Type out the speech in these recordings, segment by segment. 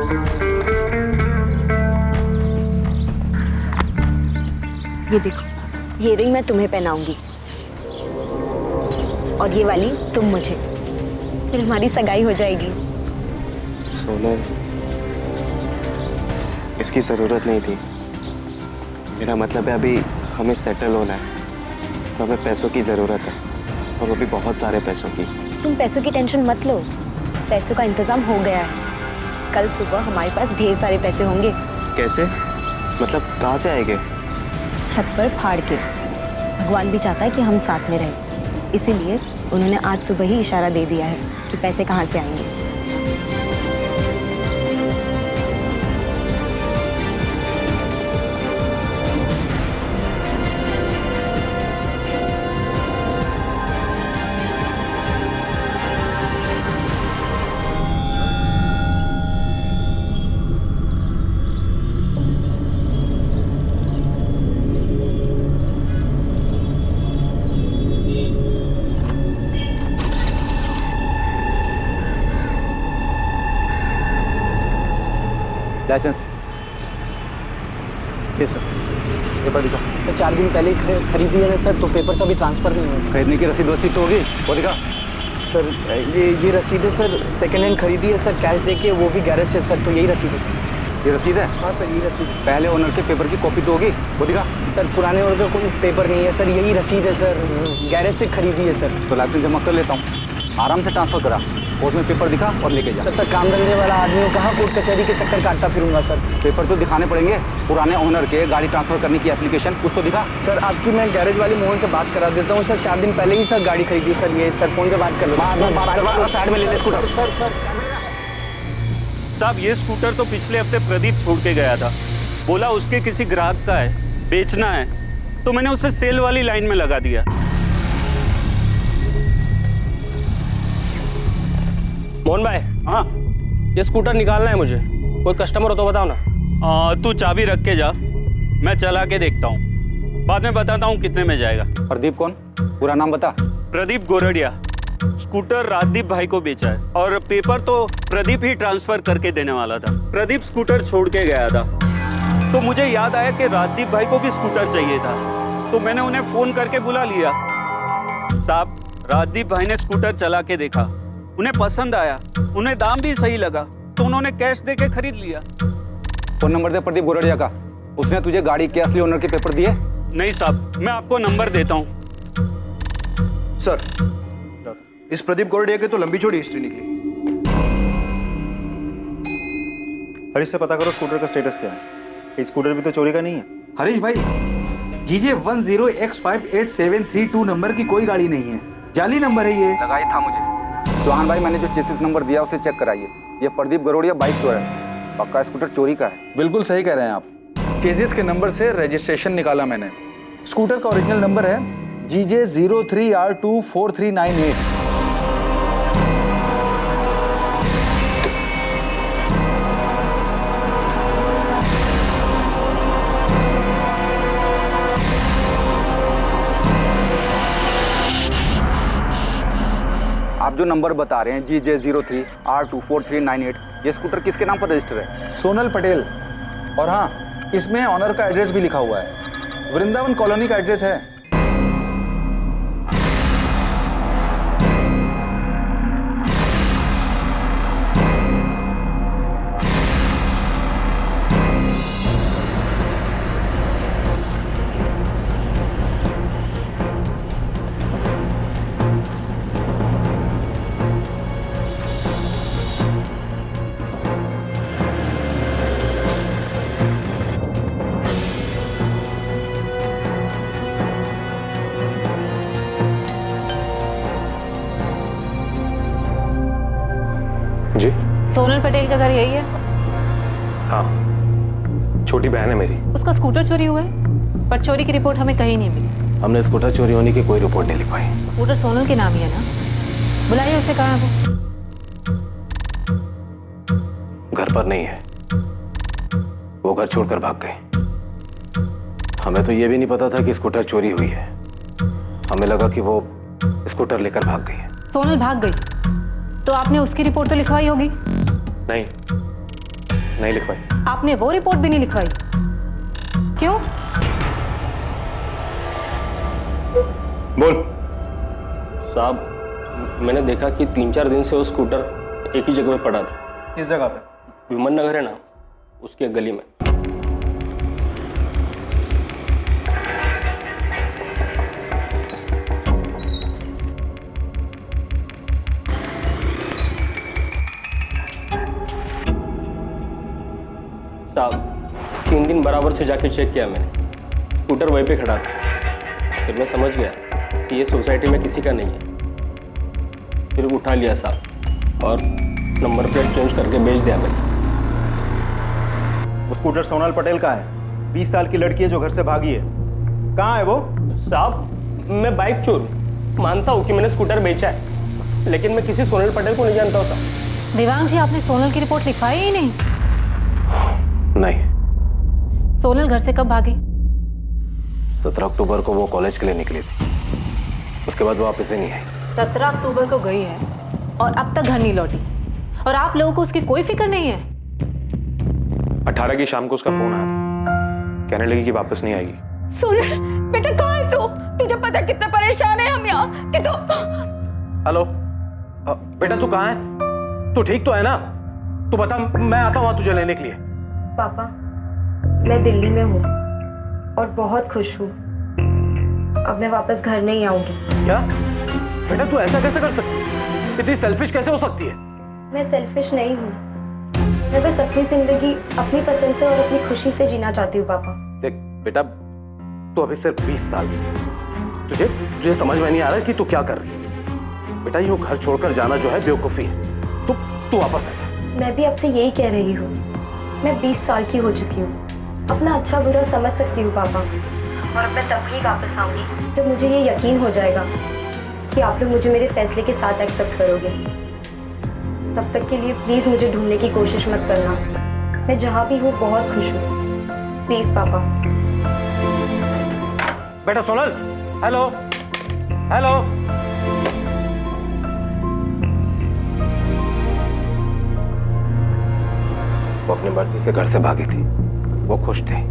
ये देखो, ये रिंग मैं तुम्हें पहनाऊंगी और ये वाली तुम मुझे। फिर हमारी सगाई हो जाएगी। सोनल, इसकी जरूरत नहीं थी। मेरा मतलब है अभी हमें सेटल होना है, तो हमें पैसों की जरूरत है, और वो भी बहुत सारे पैसों की। तुम पैसों की टेंशन मत लो, पैसों का इंतजाम हो गया है। कल सुबह हमारे पास ढेर सारे पैसे होंगे। कैसे? मतलब कहाँ से आएंगे? छत पर फाड़ के। भगवान भी चाहता है कि हम साथ में रहें, इसीलिए उन्होंने आज सुबह ही इशारा दे दिया है कि पैसे कहाँ से आएंगे। लाइसेंस? ये सर, पेपर दिखा। तो 4 दिन पहले ही खरीदी है ना सर, तो पेपर से अभी ट्रांसफर नहीं हुआ। खरीदने की रसीद वसीद तो होगी, वो दिखा। सर ये रसीद है सर, सेकेंड हैंड खरीदी है सर, कैश देके, वो भी गैरेज से सर, तो यही रसीद है। ये रसीद है? हाँ सर, यही रसीद। पहले ओनर के पेपर की कॉपी तो होगी, वो दिखा। सर पुराने ओनर का कोई पेपर नहीं है सर, यही रसीद है सर, गैरेज से खरीदी है सर। तो लाइसेंस जमा कर लेता हूँ, आराम से ट्रांसफर करा, कोर्ट में पेपर दिखा और लेके जा। सर काम धंधे वाला आदमी हो, कहाँ कोर्ट कचहरी के चक्कर काटता फिरूंगा सर। पेपर तो दिखाने पड़ेंगे, पुराने ओनर के गाड़ी ट्रांसफर करने की एप्लीकेशन, कुछ तो दिखा। सर आपकी मैं गैरेज वाले मोहन से बात करा देता हूँ सर, 4 दिन पहले ही सर गाड़ी खरीदी सर, ये सर फोन पे बात कर लो। साइड में ले ले स्कूटर। सर साहब, ये स्कूटर तो पिछले हफ्ते प्रदीप छोड़ के गया था, बोला उसके किसी ग्राहक का है, बेचना है, तो मैंने उसे सेल वाली लाइन में लगा दिया। मोहन भाई, हाँ, ये स्कूटर निकालना है मुझे, कोई कस्टमर हो तो बताओ ना। तू चाबी रख के जा, मैं चला के देखता हूँ, बाद में बताता हूँ कितने में जाएगा। प्रदीप कौन? पूरा नाम बता। प्रदीप गोरडिया। स्कूटर राजदीप भाई को बेचा है, और पेपर तो प्रदीप ही ट्रांसफर करके देने वाला था। प्रदीप स्कूटर छोड़ के गया था, तो मुझे याद आया कि राजदीप भाई को भी स्कूटर चाहिए था, तो मैंने उन्हें फोन करके बुला लिया। साहब, राजदीप भाई ने स्कूटर चला के देखा, उन्हें पसंद आया, उन्हें दाम भी सही लगा, तो उन्होंने कैश देके खरीद लिया। फोन नंबर दे प्रदीप गोरडिया का, उसने तुझे गाड़ी के असली ओनर के पेपर दिए? नहीं साहब, मैं आपको नंबर देता हूँ। सर, इस प्रदीप गोरडिया की तो लंबी चौड़ी हिस्ट्री निकली। हरीश से पता करो स्कूटर का स्टेटस क्या है। ये स्कूटर भी तो चोरी का नहीं है। हरीश भाई, GJ 10X5872 नंबर की कोई गाड़ी नहीं है, जाली नंबर है ये। लगाई था मुझे। चौहान भाई, मैंने जो चेसिस नंबर दिया उसे चेक कराइए, ये प्रदीप गरोड़िया बाइक चोर है, पक्का स्कूटर चोरी का है। बिल्कुल सही कह रहे हैं आप, चेसिस के नंबर से रजिस्ट्रेशन निकाला मैंने। स्कूटर का ओरिजिनल नंबर है GJ 03R24398। आप जो नंबर बता रहे हैं GJ 03R24398, ये स्कूटर किसके नाम पर रजिस्टर है? सोनल पटेल। और हाँ, इसमें ऑनर का एड्रेस भी लिखा हुआ है, वृंदावन कॉलोनी का एड्रेस है। जी? सोनल पटेल का घर यही है? हाँ, छोटी बहन है मेरी। उसका स्कूटर चोरी हुआ है, पर चोरी की रिपोर्ट हमें कहीं नहीं मिली। हमने स्कूटर चोरी होने की कोई रिपोर्ट नहीं लिखवाई। स्कूटर सोनल के नाम ही है ना? बुलाइए उसे, कहाँ है वो? घर पर नहीं है, वो घर छोड़कर भाग गए। हमें तो ये भी नहीं पता था कि स्कूटर चोरी हुई है, हमें लगा कि वो स्कूटर लेकर भाग गई है। सोनल भाग गई तो आपने उसकी रिपोर्ट तो लिखवाई होगी? नहीं, नहीं लिखवाई। आपने वो रिपोर्ट भी नहीं लिखवाई? क्यों? बोल। साहब मैंने देखा कि 3-4 दिन से वो स्कूटर एक ही जगह पे पड़ा था। किस जगह पे? विमन नगर है ना, उसके गली में। साहब 3 दिन बराबर से जाके चेक किया मैंने, स्कूटर वहीं पे खड़ा था। फिर मैं समझ गया कि ये सोसाइटी में किसी का नहीं है। फिर उठा लिया साहब और नंबर प्लेट चेंज करके बेच दिया मैंने। वो स्कूटर सोनल पटेल का है, 20 साल की लड़की है जो घर से भागी है। कहाँ है वो? साहब मैं बाइक चोर हूँ, मानता हूँ कि मैंने स्कूटर बेचा है, लेकिन मैं किसी सोनल पटेल को नहीं जानता हूँ साहब। देवांग जी, आपने सोनल की रिपोर्ट लिखवाई ही नहीं? नहीं। सोनल घर से कब भागी? 17 अक्टूबर को वो कॉलेज के लिए निकली थी, उसके बाद वो वापस ही नहीं आई। 17 अक्टूबर को गई है और अब तक घर नहीं लौटी, और आप लोगों को उसकी कोई फिक्र नहीं है? 18 की शाम को उसका फोन आया था, कहने लगी कि वापस नहीं आएगी। सोनल बेटा, कहाँ है तू? तुझे पता कितना परेशान है हम यहाँ कि तू। हेलो बेटा, तू कहाँ है? तू ठीक तो है ना? तू बता, मैं आता हूँ तुझे लेने के लिए। पापा, मैं दिल्ली में हूँ और बहुत खुश हूँ। अब मैं वापस घर नहीं आऊंगी। क्या बेटा, तू ऐसा कैसे कर सकती है? इतनी सेल्फिश कैसे हो सकती है? मैं सेल्फिश नहीं हूँ, मैं बस अपनी जिंदगी अपनी पसंद से और अपनी खुशी से जीना चाहती हूँ। पापा देख बेटा, तू अभी सिर्फ 20 साल की है। तुझे समझ में नहीं आ रहा कि तू क्या कर रही है। बेटा यूं घर छोड़कर जाना जो है बेवकूफी है। तू वापस आ जा। मैं भी आपसे यही कह रही हूँ, मैं 20 साल की हो चुकी हूँ, अपना अच्छा बुरा समझ सकती हूँ पापा। और अब मैं तब ही वापस आऊंगी जब मुझे ये यकीन हो जाएगा कि आप लोग मुझे मेरे फैसले के साथ एक्सेप्ट करोगे। तब तक के लिए प्लीज मुझे ढूंढने की कोशिश मत करना। मैं जहाँ भी हूँ बहुत खुश हूँ। प्लीज पापा। बेटा सोनल, हेलो हेलो। वो अपनी मर्जी से घर से भागी थी, वो खुश थे,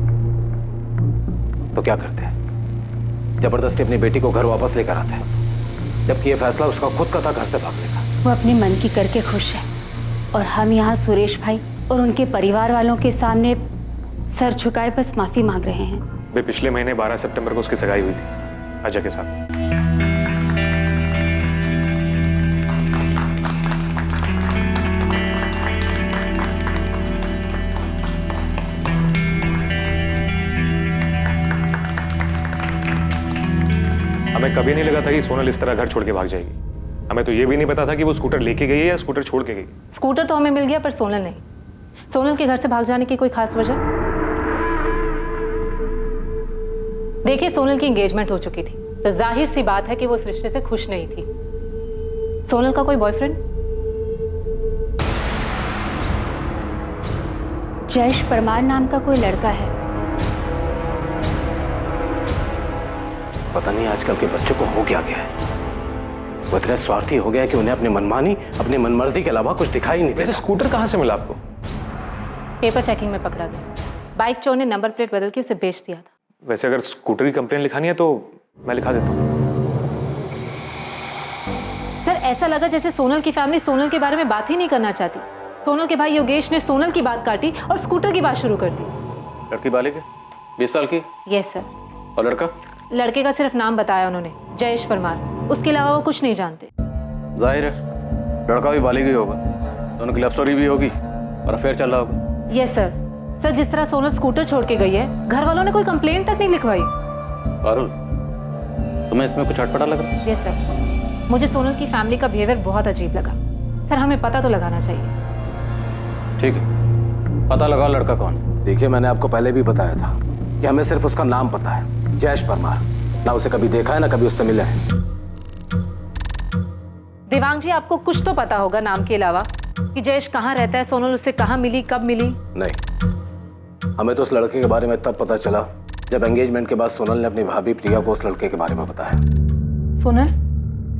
तो क्या करते हैं? जबरदस्ती अपनी बेटी को घर वापस लेकर आते हैं, जबकि ये फैसला उसका खुद का था घर से भागने का। वो अपने मन की करके खुश है और हम यहाँ सुरेश भाई और उनके परिवार वालों के सामने सर झुकाए बस माफी मांग रहे हैं। वे पिछले महीने 12 सितंबर को उसकी सगाई हुई थी अजय के साथ। हमें कभी नहीं लगा था कि सोनल इस तरह घर छोड़ के भाग जाएगी। हमें तो ये भी नहीं पता था कि वो स्कूटर लेके गई है या स्कूटर छोड़ के गई। स्कूटर तो हमें मिल गया पर सोनल नहीं। सोनल के घर से भाग जाने की कोई खास वजह? देखिए, सोनल की एंगेजमेंट हो चुकी थी, तो जाहिर सी बात है कि वो इस रिश्ते से खुश नहीं थी। सोनल का कोई बॉयफ्रेंड? जयेश परमार नाम का कोई लड़का है। पता नहीं आजकल के बच्चों को हो क्या गया है। वो इतने स्वार्थी हो गया है कि उन्हें अपनी मनमानी, अपनी मनमर्जी के अलावा कुछ दिखाई नहीं देता। स्कूटर कहाँ से मिला आपको? पेपर चेकिंग में पकड़ा गया। बाइक चोर ने नंबर प्लेट बदल के उसे बेच दिया था। वैसे अगर स्कूटर की कंप्लेन लिखानी है तो मैं लिखा देता हूँ। सर, ऐसा लगा जैसे सोनल की फैमिली सोनल के बारे में बात ही नहीं करना चाहती। सोनल के भाई योगेश ने सोनल की बात काटी और स्कूटर की बात शुरू कर दी। लड़की बालिग है, 20 साल की। Yes sir. और लड़का? लड़के का सिर्फ नाम बताया उन्होंने, जयेश परमार। उसके अलावा वो कुछ नहीं जानते। जाहिर है लड़का भी बालिग ही होगा, दोनों की लव स्टोरी भी होगी और अफेयर चल रहा होगा। Yes sir. सर, जिस तरह सोनल स्कूटर छोड़ के गई है, घर वालों ने कोई कंप्लेंट तक नहीं लिखवाई। पारुल, तुम्हें इसमें कुछ अटपटा लग रहा है? यस सर, मुझे सोनल की फैमिली का बिहेवियर बहुत अजीब लगा। सर, हमें पता तो लगाना चाहिए। ठीक है, पता लगाओ लड़का कौन है। देखिए, मैंने आपको पहले भी बताया था कि हमें सिर्फ उसका नाम पता है, जयेश परमार। ना उसे कभी देखा है ना कभी उससे मिले हैं। देवांग जी, आपको कुछ तो पता होगा नाम के अलावा कि जयेश कहाँ रहता है, सोनल उससे कहाँ मिली, कब मिली? नहीं, हमें तो उस लड़के के बारे में तब पता चला जब एंगेजमेंट के बाद सोनल ने अपनी भाभी प्रिया को उस लड़के के बारे में बताया। सोनल,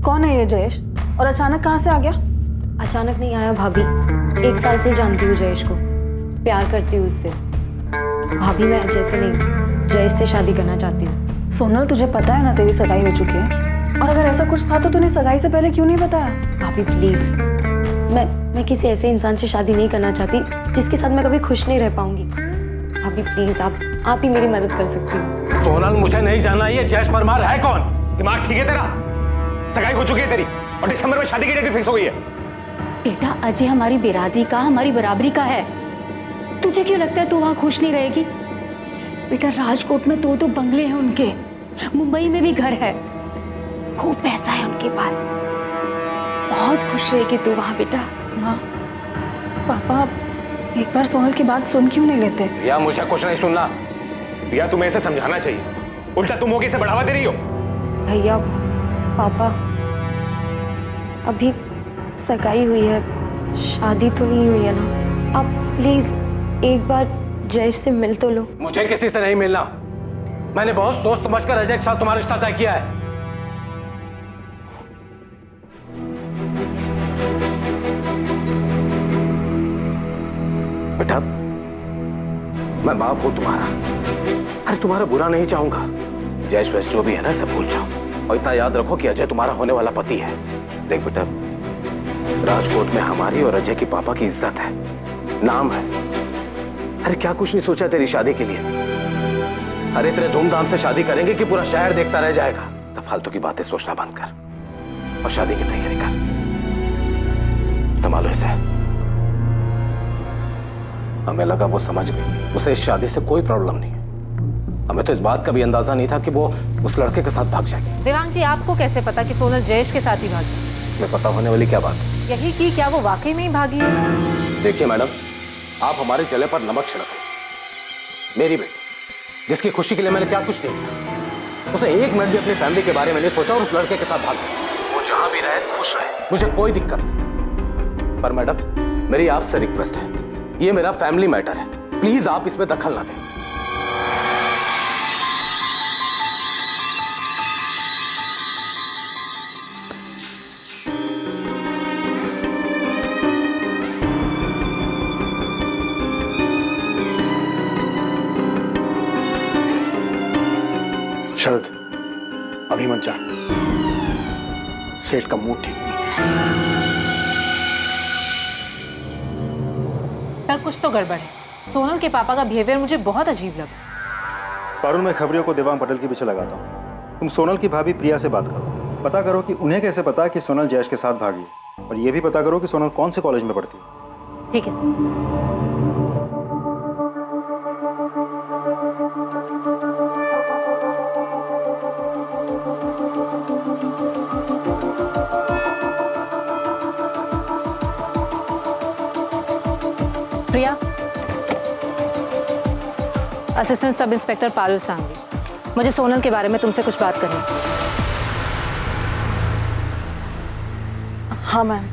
कौन है ये जयेश और अचानक कहाँ से आ गया? अचानक नहीं आया भाभी, 1 साल से जानती हूँ जयेश को। प्यार करती हूँ उससे। भाभी मैं अजय से नहीं, जयेश से शादी करना चाहती हूँ। सोनल, तुझे पता है ना तेरी सगाई हो चुकी है, और अगर ऐसा कुछ था तो तूने सगाई से पहले क्यों नहीं बताया? भाभी प्लीज, मैं किसी ऐसे इंसान से शादी नहीं करना चाहती जिसके साथ मैं कभी खुश नहीं रह पाऊंगी। भाभी प्लीज, आप ही मेरी मदद कर सकती हो। सोनल, मुझे नहीं जानना ये जयेश परमार है कौन। दिमाग ठीक है तेरा? सगाई हो चुकी है तेरी और दिसंबर में शादी की डेट भी फिक्स हो गई है। बेटा, अजय हमारी बिरादरी का, हमारी बराबरी का है। तुझे क्यों लगता है तू वहां खुश नहीं रहेगी? बेटा, राजकोट में दो बंगले हैं उनके, मुंबई में भी घर है, खूब पैसा है उनके पास। बहुत खुश रहेगी तू वहां बेटा। माँ, पापा एक बार सोनल की बात सुन क्यों नहीं लेते? या मुझे कुछ नहीं सुनना। या तुम्हें इसे समझाना चाहिए, उल्टा तुम होगी इसे बढ़ावा दे रही हो। भैया, पापा, अभी सगाई हुई है, शादी तो नहीं हुई है ना। आप प्लीज एक बार जयेश से मिल तो लो। मुझे किसी से नहीं मिलना। मैंने बहुत सोच समझकर अजय के साथ तुम्हारा रिश्ता तय किया है। बेटा, मैं बाप हूं तुम्हारा। अरे तुम्हारा बुरा नहीं चाहूंगा। जयेश वैस जो भी है ना, सब भूल जाओ और इतना याद रखो कि अजय तुम्हारा होने वाला पति है। देख बेटा, राजकोट में हमारी और अजय की पापा की इज्जत है, नाम है। अरे क्या कुछ नहीं सोचा तेरी शादी के लिए? अरे तेरे धूमधाम से शादी करेंगे कि पूरा शहर देखता रह जाएगा? तो फालतू की बातें सोचना बंद कर और शादी की तैयारी कर। संभालो इसे। हमें लगा वो समझ गई, उसे इस शादी से कोई प्रॉब्लम नहीं है। हमें तो इस बात का भी अंदाजा नहीं था कि वो उस लड़के के साथ भाग जाएगी। देवांग जी, आपको कैसे पता कि सोनल जयेश के साथ ही भागी? इसमें पता होने वाली क्या बात है? यही कि क्या वो वाकई में ही भागी है? देखिए मैडम, आप हमारे जले पर नमक छिड़क रहे। मेरी बेटी, जिसकी खुशी के लिए मैंने क्या कुछ नहीं किया, उसे एक मिनट भी अपनी फैमिली के बारे में नहीं सोचा और उस लड़के के साथ भाग गया। वो जहां भी रहे खुश रहे, मुझे कोई दिक्कत नहीं। पर मैडम, मेरी आपसे रिक्वेस्ट है, ये मेरा फैमिली मैटर है, प्लीज आप इसमें दखल ना दें। शरद, अभी मत जा। सेठ का मूड ठीक नहीं है। सर, कुछ तो गड़बड़ है। सोनल के पापा का बिहेवियर मुझे बहुत अजीब लगा। पारुल, मैं खबरियों को देवांग पटेल के पीछे लगाता हूँ। तुम सोनल की भाभी प्रिया से बात करो, पता करो कि उन्हें कैसे पता कि सोनल जयेश के साथ भागी, और ये भी पता करो कि सोनल कौन से कॉलेज में पढ़ती है। ठीक है। Priya, assistant sub inspector Parul Sangvi, मुझे सोनल के बारे में तुमसे कुछ बात करनी है। हाँ मैम,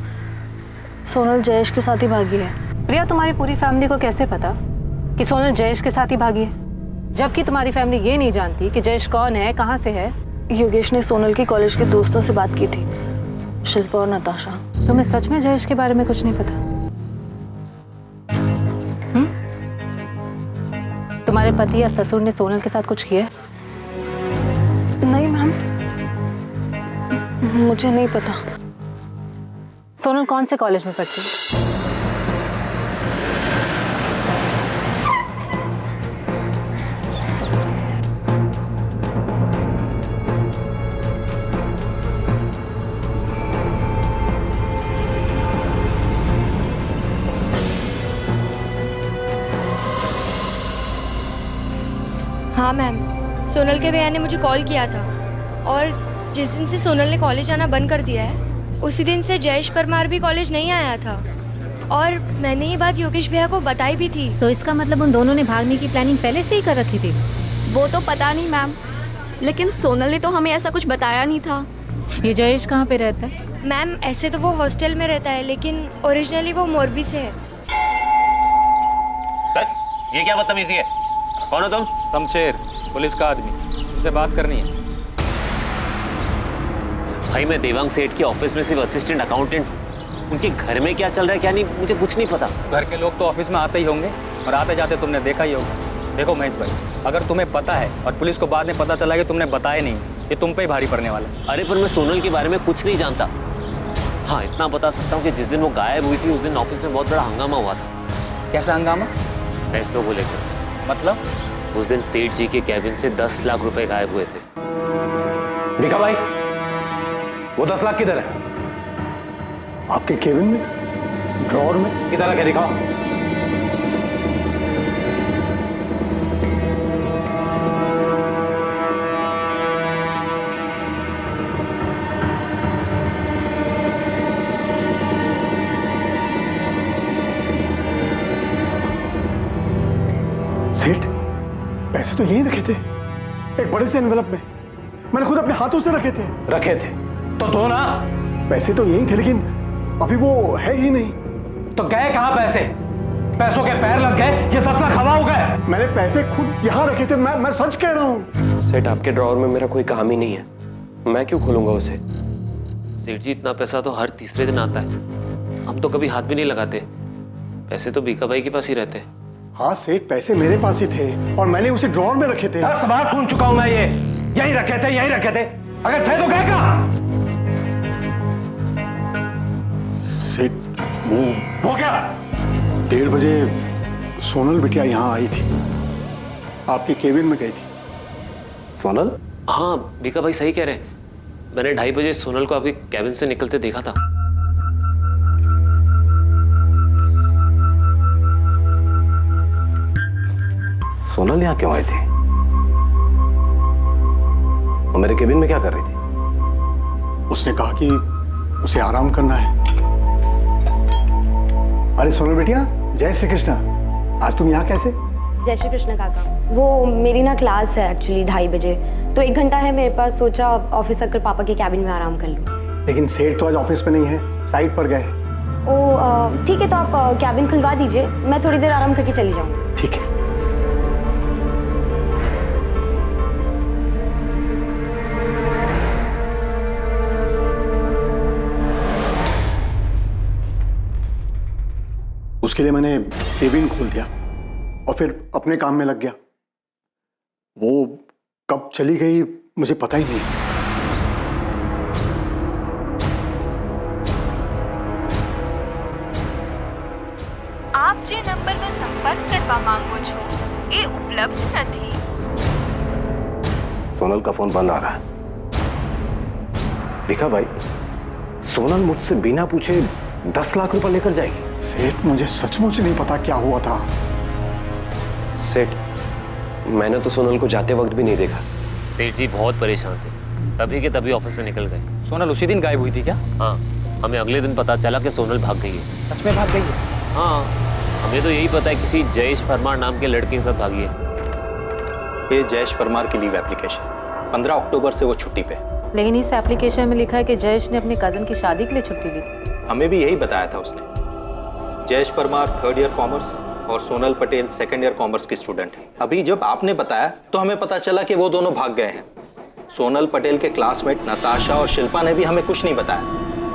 सोनल जयेश के साथ ही भागी है। प्रिया, तुम्हारी पूरी फैमिली को कैसे पता कि सोनल जयेश के साथ ही भागी है, जबकि तुम्हारी फैमिली ये नहीं जानती कि जयेश कौन है, कहाँ से है? योगेश ने सोनल की कॉलेज के दोस्तों से बात की थी, शिल्पा और नताशा। तुम्हें सच में जयेश के बारे में कुछ नहीं पता? तुम्हारे पति या ससुर ने सोनल के साथ कुछ किया? नहीं मैम, मुझे नहीं पता। सोनल कौन से कॉलेज में पढ़ती है? हाँ मैम, सोनल के भैया ने मुझे कॉल किया था, और जिस दिन से सोनल ने कॉलेज आना बंद कर दिया है, उसी दिन से जयेश परमार भी कॉलेज नहीं आया था, और मैंने ये बात योगेश भैया को बताई भी थी। तो इसका मतलब उन दोनों ने भागने की प्लानिंग पहले से ही कर रखी थी? वो तो पता नहीं मैम, लेकिन सोनल ने तो हमें ऐसा कुछ बताया नहीं था। ये जयेश कहाँ पे रहता है? मैम, ऐसे तो वो हॉस्टल में रहता है, लेकिन ओरिजिनली वो मोरबी से है। ये क्या बदतमीजी है? कौन हो तुम? शमशेर, पुलिस का आदमी, उनसे बात करनी है। भाई, मैं देवांग सेठ के ऑफिस में सिर्फ असिस्टेंट अकाउंटेंट। उनके घर में क्या चल रहा है क्या नहीं, मुझे कुछ नहीं पता। घर के लोग तो ऑफिस में आते ही होंगे, और आते जाते तुमने देखा ही होगा। देखो महेश भाई, अगर तुम्हें पता है और पुलिस को बाद में पता चला कि तुमने बताया नहीं, ये तुम पे ही भारी पड़ने वाला है। अरे पर मैं सोनल के बारे में कुछ नहीं जानता। हाँ, इतना बता सकता हूँ कि जिस दिन वो गायब हुई थी उस दिन ऑफिस में बहुत बड़ा हंगामा हुआ था। कैसा हंगामा? पैसों को लेकर। मतलब? उस दिन सेठ जी के कैबिन से 10 लाख रुपए गायब हुए थे। देखा भाई, वो 10 लाख किधर है? आपके केबिन में, ड्रॉअर में। किधर है, क्या दिखाओ। सेठ, पैसे तो यहीं रखे थे, एक बड़े से एनवेलप में। मैंने खुद अपने हाथों से रखे थे तो दो ना। पैसे तो यहीं थे, लेकिन अभी वो है ही नहीं। तो गए कहां पैसे? पैसों के पैर लग गए, ये 10 लाख हवा हो गए। मैंने पैसे खुद यहाँ रखे थे, मैं सच कह रहा हूँ। सेठ, आपके ड्रॉअर में मेरा कोई काम ही नहीं है, मैं क्यों खोलूंगा उसे? सेठ जी, इतना पैसा तो हर तीसरे दिन आता है, हम तो कभी हाथ भी नहीं लगाते। पैसे तो बीका भाई के पास ही रहते हैं। हाँ सेठ, पैसे मेरे पास ही थे और मैंने उसे ड्रॉअर में रखे थे। 10 बार सुन चुका हूं मैं ये। यही रखे थे। अगर थे तो गए कहां? सेठ, वो क्या? 1:30 बजे सोनल बिटिया यहाँ आई थी, आपके केबिन में गई थी। सोनल? हाँ, बीका भाई सही कह रहे हैं। मैंने 2:30 बजे सोनल को आपके कैबिन से निकलते देखा था। सोनल यहाँ क्यों आई थी? वो मेरे केबिन में क्या कर रही थी? उसने कहा कि उसे आराम करना है। अरे सोनल बेटिया, जय श्री कृष्णा। आज तुम यहाँ कैसे? जय श्री कृष्ण काका। वो मेरी ना क्लास है एक्चुअली 2:30 बजे, तो 1 घंटा है मेरे पास, सोचा ऑफिस आकर पापा के कैबिन में आराम कर लूँ। लेकिन सेठ तो आज ऑफिस में नहीं है, साइट पर गए। ओ ठीक है, तो आप कैबिन खुलवा दीजिए, मैं थोड़ी देर आराम करके चली जाऊँ। ठीक है। उसके लिए मैंने केबिन खोल दिया और फिर अपने काम में लग गया। वो कब चली गई मुझे पता ही नहीं। આપ જે નંબરનો સંપર્ક કરવા માંગો છો એ ઉપલબ્ધ નથી। सोनल का फोन बंद आ रहा है। देखा भाई, सोनल मुझसे बिना पूछे 10 लाख रुपए लेकर जाएगी। सेठ, मुझे सचमुच नहीं पता क्या हुआ था। सेठ, मैंने तो सोनल को जाते वक्त भी नहीं देखा। सेठ जी बहुत परेशान थे, तभी के तभी ऑफिस से निकल गए। सोनल उसी दिन गायब हुई थी क्या? हाँ, हमें अगले दिन पता चला कि सोनल भाग गई है। सच में भाग गई है? हाँ, हमें तो यही पता है किसी जयेश परमार नाम के लड़के के साथ भागी है। ये जयेश परमार की लीव एप्लीकेशन, 15 अक्टूबर से वो छुट्टी पे। लेकिन इस एप्लीकेशन में लिखा है कि जयेश ने अपने कजन की शादी के लिए छुट्टी ली। हमें भी यही बताया था उसने। Jayesh Parmar 3rd year commerce और Sonal Patel 2nd year commerce की स्टूडेंट है। अभी जब आपने बताया तो हमें पता चला कि वो दोनों भाग गए हैं। सोनल पटेल के क्लासमेट नताशा और शिल्पा ने भी हमें कुछ नहीं बताया।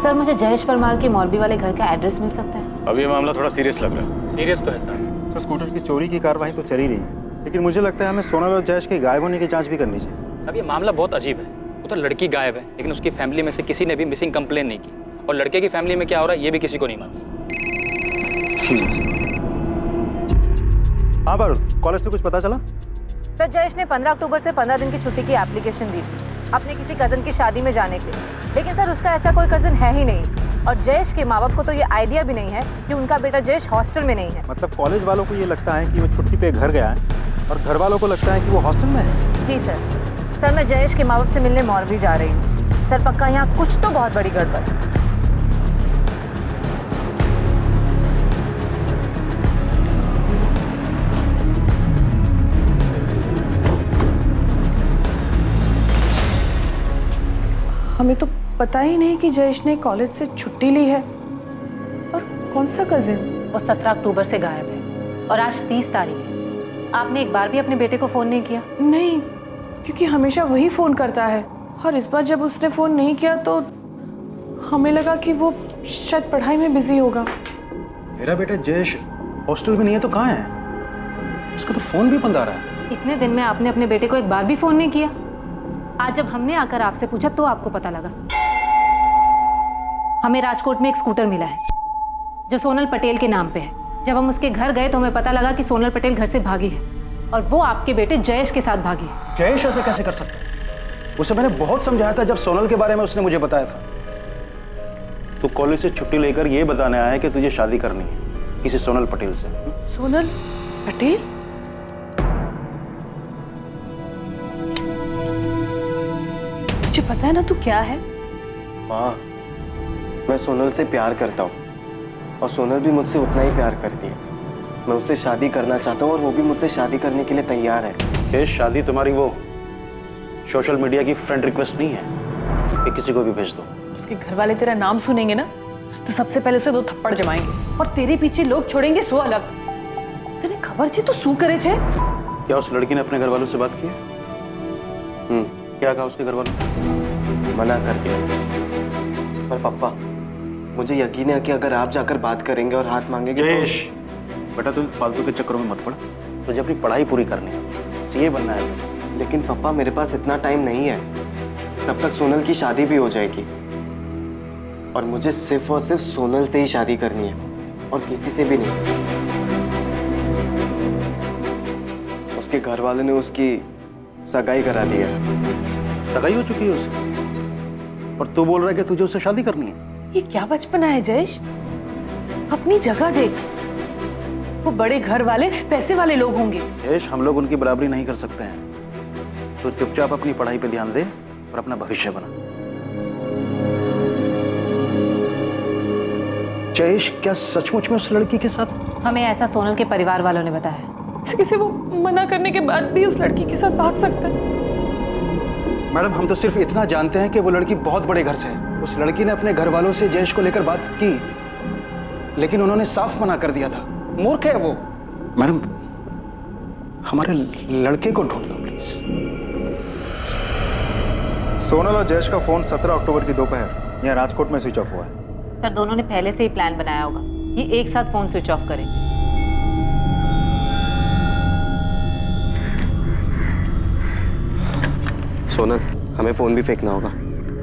सर, मुझे जयेश परमार के मौलवी वाले घर का एड्रेस मिल सकता है? अब ये मामला थोड़ा सीरियस लग रहा है। सीरियस तो है सर। सर, स्कूटर की चोरी की कार्रवाई तो चल ही रही है, लेकिन मुझे लगता है हमें सोनल और जयेश के गायब होने की जांच भी करनी चाहिए। सब ये मामला बहुत अजीब है। वो तो लड़की गायब है, लेकिन उसकी फैमिली में से किसी ने भी मिसिंग कंप्लेन नहीं की, और लड़के की फैमिली में क्या हो रहा है ये भी किसी को नहीं मालूम। हाँ बारूद, कॉलेज से कुछ पता चला? सर, जयेश ने 15 अक्टूबर से 15 दिन की छुट्टी की एप्लीकेशन दी थी अपने किसी कजन की शादी में जाने के लिए, लेकिन सर उसका ऐसा कोई कजन है ही नहीं। और जयेश के माँ बाप को तो ये आइडिया भी नहीं है कि उनका बेटा जयेश हॉस्टल में नहीं है। मतलब कॉलेज वालों को ये लगता है कि वो छुट्टी पे घर गया है और घर वालों को लगता है कि वो हॉस्टल में है। जी सर। सर, मैं जयेश के माँ बाप से मिलने मॉर्बी जा रही हूँ। सर, पक्का यहाँ कुछ तो बहुत बड़ी गड़बड़ है। हमें तो पता ही नहीं कि जयेश ने कॉलेज से छुट्टी ली है। और कौन सा कजिन? वो 17 अक्टूबर से गायब है और आज 30 तारीख है। आपने एक बार भी अपने बेटे को फोन नहीं किया? नहीं, क्योंकि हमेशा वही फोन करता है, और इस बार जब उसने फोन नहीं किया तो हमें लगा कि वो शायद पढ़ाई में बिजी होगा। मेरा बेटा जयेश हॉस्टल में नहीं है तो कहाँ है? उसका तो फोन भी बंद आ रहा है। इतने दिन में आपने अपने बेटे को एक बार भी फोन नहीं किया। आज जब हमने आकर आपसे पूछा तो आपको पता लगा। हमें राजकोट में एक स्कूटर मिला है जो सोनल पटेल के नाम पे है। जब हम उसके घर गए तो हमें पता लगा कि सोनल पटेल घर से भागी है और वो आपके बेटे जयेश के साथ भागी है। जयेश ऐसे कैसे कर सकता है? उसे मैंने बहुत समझाया था जब सोनल के बारे में उसने मुझे बताया था। तू कॉलेज से छुट्टी लेकर ये बताने आया है कि तुझे शादी करनी है किसी सोनल पटेल से। सोनल पटेल? तुझे पता है ना तू क्या है? माँ, मैं सोनल से प्यार करता हूँ और सोनल भी मुझसे उतना ही प्यार करती है। मैं उससे शादी करना चाहता हूँ और वो भी मुझसे शादी करने के लिए तैयार है। ये शादी तुम्हारी वो सोशल मीडिया की फ्रेंड रिक्वेस्ट नहीं है कि किसी को भी भेज दो। उसके घर वाले तेरा नाम सुनेंगे ना तो सबसे पहले उसे 2 थप्पड़ जमाएंगे और तेरे पीछे लोग छोड़ेंगे 100 अलग। तेरे खबर छे तो शू करे छे? क्या उस लड़की ने अपने घर वालों से बात की? क्या कहा उसके घर वालों? मना कर दिया। पर पापा, मुझे यकीन है कि अगर आप जाकर बात करेंगे और हाथ मांगेंगे जयेश, बेटा तुम फालतू के चक्करों में मत पड़। तुझे अपनी पढ़ाई पूरी करनी है, सीए बनना है। लेकिन पापा, मेरे पास इतना टाइम नहीं है। तब तक सोनल की शादी भी हो जाएगी और मुझे सिर्फ और सिर्फ सोनल से ही शादी करनी है और किसी से भी नहीं। उसके घर वालों ने उसकी सगाई करा दी है। सगाई हो चुकी है उससे और तू बोल रहा है कि तुझे उससे शादी करनी है? ये क्या बचपना है जयेश? अपनी जगह देख। वो बड़े घर वाले पैसे वाले लोग होंगे। जयेश, हम लोग उनकी बराबरी नहीं कर सकते हैं। तो चुपचाप अपनी पढ़ाई पे ध्यान दे और अपना भविष्य बना। जयेश क्या सचमुच में उस लड़की के साथ? हमें ऐसा सोनल के परिवार वालों ने बताया। किसी वो मना करने के बाद भी उस लड़की के साथ भाग सकता है? मैडम, हम तो सिर्फ इतना जानते हैं कि वो लड़की बहुत बड़े घर से है। उस लड़की ने अपने घर वालों से जयेश को लेकर बात की, लेकिन उन्होंने साफ मना कर दिया था। मूर्ख है वो। मैडम, हमारे लड़के को ढूंढ दो प्लीज। सोनल और जयेश का फोन 17 अक्टूबर की दोपहर यहाँ राजकोट में स्विच ऑफ हुआ है। सर, दोनों ने पहले से ही प्लान बनाया होगा कि एक साथ फोन स्विच ऑफ करें। सोनल, हमें फोन भी फेंकना होगा।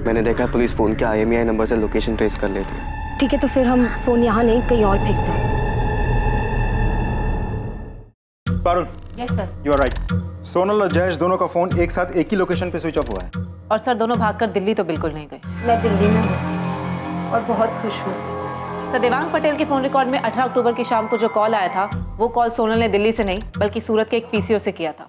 मैंने देखा पुलिस फोन के IMEI नंबर से लोकेशन ट्रेस कर लेती है। ठीक है, तो फिर हम फोन यहाँ नहीं कहीं और फेंकते हैं। Parul, yes sir. You are right. Sonal और जयेश दोनों का फोन एक साथ एक ही लोकेशन पे स्विच ऑफ हुआ है। और सर, दोनों भागकर दिल्ली तो बिल्कुल नहीं गए। मैं दिल्ली में हूँ और बहुत खुश हूँ। सर, देवांग पटेल के फोन रिकॉर्ड में 18 अक्टूबर की शाम को जो कॉल आया था वो कॉल सोनल ने दिल्ली से नहीं बल्कि सूरत के एक PCO से किया था।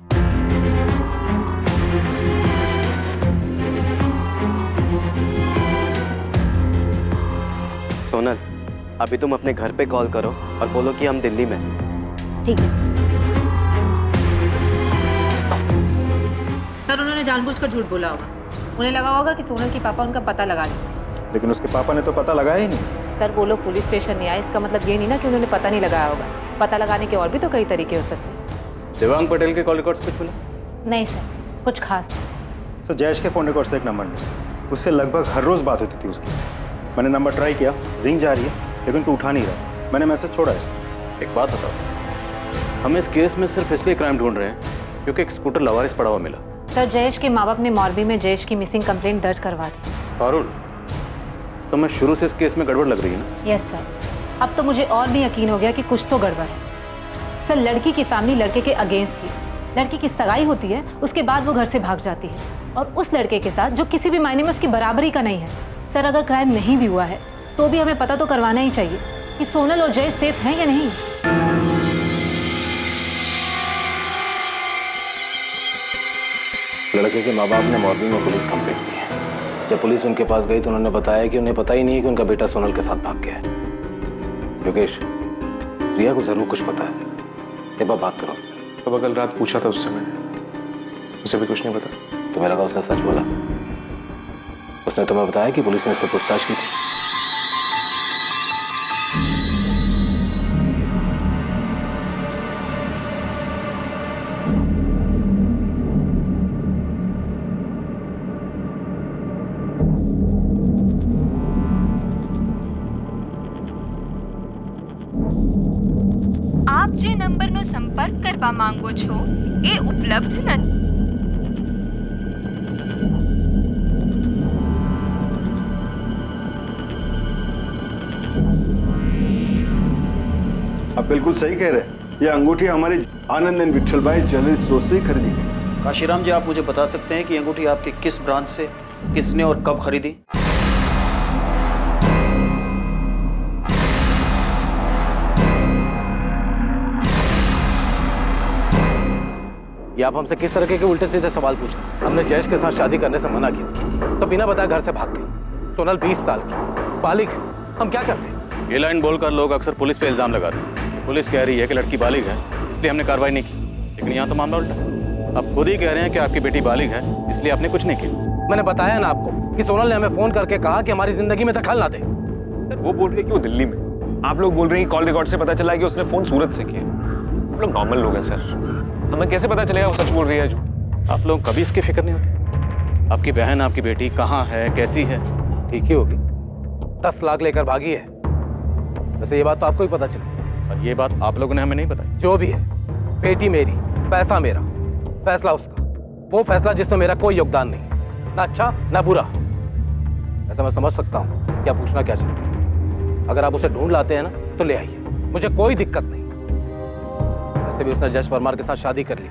सोनल, अभी तुम अपने घर पे कॉल करो और बोलो कि हम दिल्ली में हैं। ठीक है सर, उन्होंने जानबूझकर झूठ बोला होगा। उन्हें लगा होगा कि सोनल के पापा उनका पता लगा लें। लेकिन उसके पापा ने तो पता लगाया ही नहीं। सर, वो लोग पुलिस स्टेशन नहीं आए, इसका मतलब ये नहीं ना कि उन्होंने पता नहीं लगाया होगा। पता लगाने के और भी तो कई तरीके हो सकते हैं। देवांग पटेल के कॉल रिकॉर्ड्स कुछ मिला? नहीं सर, कुछ खास सर, जयेश के फोन रिकॉर्ड से एक नंबर नहीं, उससे लगभग हर रोज बात होती थी उसकी। मैंने नंबर ट्राई किया, रिंग जा रही है लेकिन तू उठा नहीं रहा। मैंने मैसेज छोड़ा इसे। एक बात बताओ, हम इस केस में सिर्फ इसलिए क्राइम ढूंढ रहे हैं क्योंकि एक स्कूटर लवारिस पड़ा हुआ मिला। सर, जयेश के माँ बाप ने मॉर्बी में जयेश की मिसिंग कंप्लेंट दर्ज करवा दी। पारुल, तो मैं शुरू से इस केस में गड़बड़ लग रही है ना? यस सर, अब तो मुझे और भी यकीन हो गया कि कुछ तो गड़बड़ है। सर, लड़की की फैमिली लड़के के अगेंस्ट थी। लड़की की सगाई होती है, उसके बाद वो घर से भाग जाती है और उस लड़के के साथ जो किसी भी मायने में उसकी बराबरी का नहीं है। सर, अगर क्राइम नहीं भी हुआ है तो भी हमें पता तो करवाना ही चाहिए कि सोनल और जयेश सेफ हैं या नहीं। लड़के के माँ बाप ने मॉर्निंग में पुलिस कंप्लेंट की है। जब पुलिस उनके पास गई तो उन्होंने बताया कि उन्हें पता ही नहीं है कि उनका बेटा सोनल के साथ भाग गया है। योगेश, रिया को जरूर कुछ पता है। एक बार बात करो उससे। तो कल रात पूछा था उससे मैंने, उसे भी कुछ नहीं पता। तुम्हें लगा उसने सच बोला? उसने तुम्हें बताया कि पुलिस ने उससे पूछताछ की थी? આપ જે નંબરનો સંપર્ક કરવા માંગો છો એ ઉપલબ્ધ નથી. आप बिल्कुल सही कह रहे हैं. ये अंगूठी हमारी आनंद एंड विठल भाई ज्वेलरी स्टोर से ही खरीदी गई. काशीराम जी, आप मुझे बता सकते हैं कि ये अंगूठी आपकी किस ब्रांच से किसने और कब खरीदी? ये आप हमसे किस तरह के उल्टे सीधे सवाल पूछ रहे हैं? हमने जयेश के साथ शादी करने से मना किया तो बिना बताए घर से भाग गई. सोनल 20 साल की बालिग है. हम क्या करते हैं? ये लाइन बोलकर लोग अक्सर पुलिस पे इल्जाम लगाते हैं. पुलिस कह रही है कि लड़की बालिग है, इसलिए हमने कार्रवाई नहीं की. लेकिन यहाँ तो मामला उल्टा. आप खुद ही कह रहे हैं कि आपकी बेटी बालिग है, इसलिए आपने कुछ नहीं किया. मैंने बताया ना आपको कि सोनल ने हमें फोन करके कहा कि हमारी जिंदगी में दखल ना दे. वो बोल रही है कि वो दिल्ली में. आप लोग बोल रहे हैं कॉल रिकॉर्ड से पता चला कि उसने फोन सूरत से किया. हम लोग नॉर्मल लोग हैं सर, हमें कैसे पता चलेगा वो सच बोल रही है झूठ? आप लोग कभी इसकी फिक्र नहीं होती. आपकी बहन, आपकी बेटी कहाँ है, कैसी है? ठीक ही होगी. 10 लाख लेकर भागी है. वैसे ये बात तो आपको ही पता चली. और ये बात आप लोगों ने हमें नहीं बताई. जो भी है, बेटी मेरी, पैसा मेरा, फैसला उसका. वो फैसला जिसमें मेरा कोई योगदान नहीं, ना अच्छा ना बुरा. ऐसा मैं समझ सकता हूँ. क्या पूछना क्या चाहते हैं? अगर आप उसे ढूंढ लाते हैं ना तो ले आइए, मुझे कोई दिक्कत नहीं. वैसे भी उसने जयेश परमार के साथ शादी कर ली.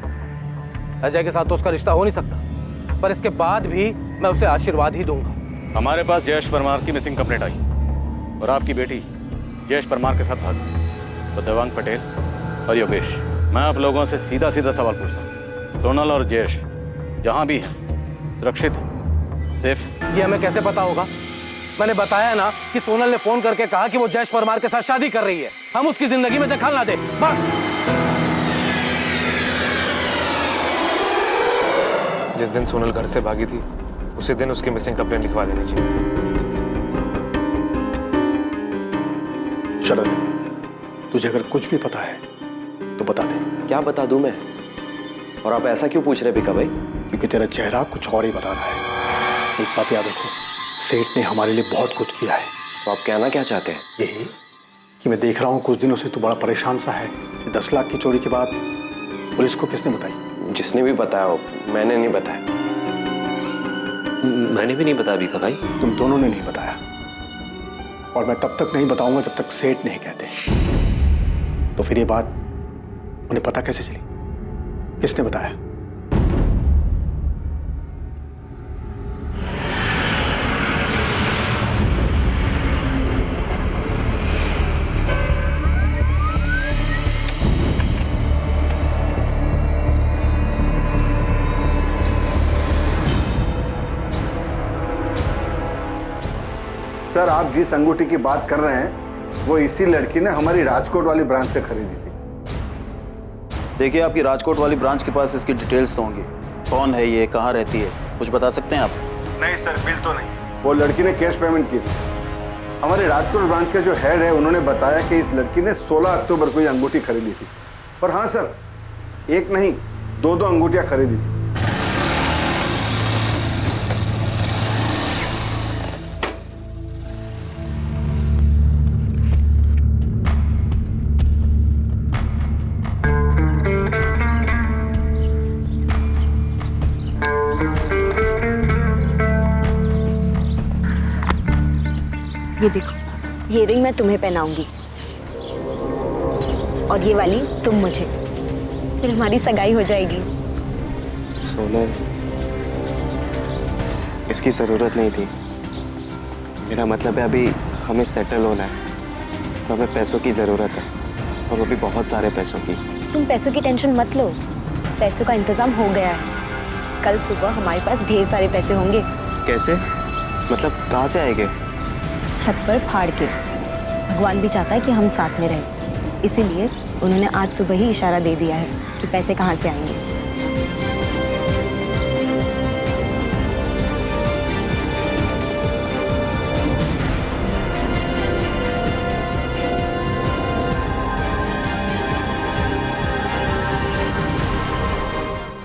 अजय के साथ तो उसका रिश्ता हो नहीं सकता, पर इसके बाद भी मैं उसे आशीर्वाद ही दूंगा. हमारे पास जयेश परमार की मिसिंग कंप्लेंट आई और आपकी बेटी जयेश परमार के साथ भागी. तो देवांग पटेल और योगेश, मैं आप लोगों से सीधा सीधा सवाल पूछता हूँ. सोनल और जयेश जहाँ भी हैं, सुरक्षित हैं, सेफ? ये हमें कैसे पता होगा? मैंने बताया ना कि सोनल ने फोन करके कहा कि वो जयेश परमार के साथ शादी कर रही है. हम उसकी जिंदगी में दखल ना दे, बस. जिस दिन सोनल घर से भागी थी उसी दिन उसकी मिसिंग कंप्लेंट लिखवा देनी चाहिए थी. शरद, तुझे अगर कुछ भी पता है तो बता दे. क्या बता दूं मैं? और आप ऐसा क्यों पूछ रहे भिका भाई? क्योंकि तेरा चेहरा कुछ और ही बता रहा है. एक बात याद रखो, सेठ ने हमारे लिए बहुत कुछ किया है. तो आप कहना क्या चाहते हैं? यही कि मैं देख रहा हूँ कुछ दिनों से तू बड़ा परेशान सा है. 10 लाख की चोरी के बाद पुलिस को किसने बताई? जिसने भी बताया हो, मैंने नहीं बताया. मैंने भी नहीं बताया भिका भाई. तुम दोनों ने नहीं बताया, और मैं तब तक नहीं बताऊंगा जब तक सेठ नहीं कहते. तो फिर ये बात उन्हें पता कैसे चली? किसने बताया? सर, आप जिस अंगूठी की बात कर रहे हैं वो इसी लड़की ने हमारी राजकोट वाली ब्रांच से खरीदी थी. देखिए, आपकी राजकोट वाली ब्रांच के पास इसकी डिटेल्स तो होंगी. कौन है ये, कहाँ रहती है, कुछ बता सकते हैं आप? नहीं सर, बिल तो नहीं. वो लड़की ने कैश पेमेंट की थी. हमारे राजकोट ब्रांच के जो हेड है उन्होंने बताया कि इस लड़की ने 16 अक्टूबर को ये अंगूठी खरीदी थी. और हाँ सर, एक नहीं 2 अंगूठियां खरीदी थी. ये देखो, ये रिंग मैं तुम्हें पहनाऊंगी और ये वाली तुम मुझे. फिर हमारी सगाई हो जाएगी. सोनल, इसकी जरूरत नहीं थी. मेरा मतलब है अभी हमें सेटल होना है, तो हमें पैसों की जरूरत है, और वो भी बहुत सारे पैसों की. तुम पैसों की टेंशन मत लो, पैसों का इंतजाम हो गया है. कल सुबह हमारे पास ढेर सारे पैसे होंगे. कैसे? मतलब कहाँ से आएंगे? छत पर फाड़ के. भगवान भी चाहता है कि हम साथ में रहें, इसीलिए उन्होंने आज सुबह ही इशारा दे दिया है कि पैसे कहाँ से आएंगे.